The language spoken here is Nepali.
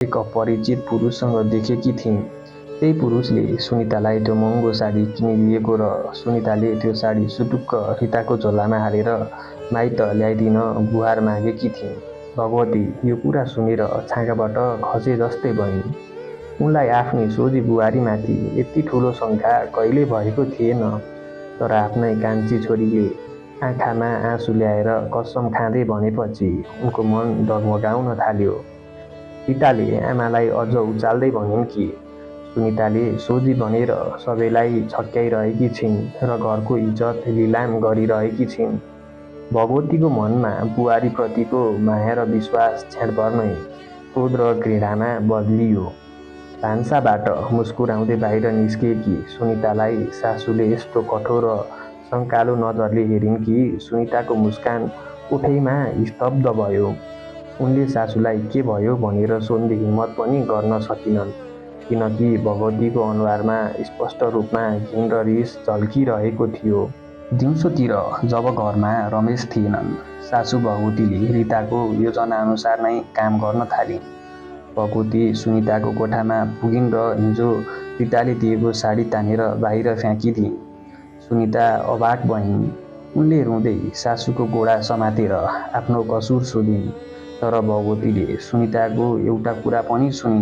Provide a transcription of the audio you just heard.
एक अपरिचित पुरुषसँग देखेकी थिइन्। त्यही पुरुषले सुनितालाई त्यो महँगो साडी किनिदिएको र सुनिताले त्यो साडी सुटुक्क रिताको झोलामा हालेर माइत ल्याइदिन गुहार मागेकी थिइन्। भगवती यो कुरा सुनेर छाँगाबाट खसे जस्तै भइन्। उनलाई आफ्नी सोझी बुहारीमाथि यति ठुलो शङ्का कहिल्यै भएको थिएन। तर आफ्नै कान्छी छोरीले आँखामा आँसु ल्याएर कसम खाँदै भनेपछि उनको मन डगमगाउन थाल्यो। रिताले आमालाई अझ उचाल्दै भनिन् कि सुनिताले सोझी बनेर सबैलाई छक्क्याइरहेकी छिन् र घरको इज्जत लिलाम गरिरहेकी छिन्। भगवतीको मनमा बुहारीप्रतिको माया र विश्वास क्षणभरमै क्रोध र घृणामा बदलियो। भान्साबाट मुस्कुराउँदै बाहिर निस्केकी सुनितालाई सासूले यस्तो कठोर र शङ्कालु नजरले हेरिन् कि सुनिताको मुस्कान ओठैमा स्तब्ध भयो। उनले सासूलाई के भयो भनेर सोध्ने हिम्मत पनि गर्न सकिनन्, किनकि भगवतीको अनुहारमा स्पष्ट रूपमा घिन र रिस झल्किरहेको थियो। दिउँसोतिर जब घरमा रमेश थिएनन्, सासू भगवतीले रिताको योजनाअनुसार नै काम गर्न थालिन्। भगवती सुनिताको कोठामा पुगिन् र हिजो रिताले दिएको साडी तानेर बाहिर फ्याँकिदिन्। सुनिता अवाक भइन्। उनले रुँदै सासूको गोडा समातेर आफ्नो कसुर सोधिन्, तर भगवतीले सुनिताको एउटा कुरा पनि सुनिनन्।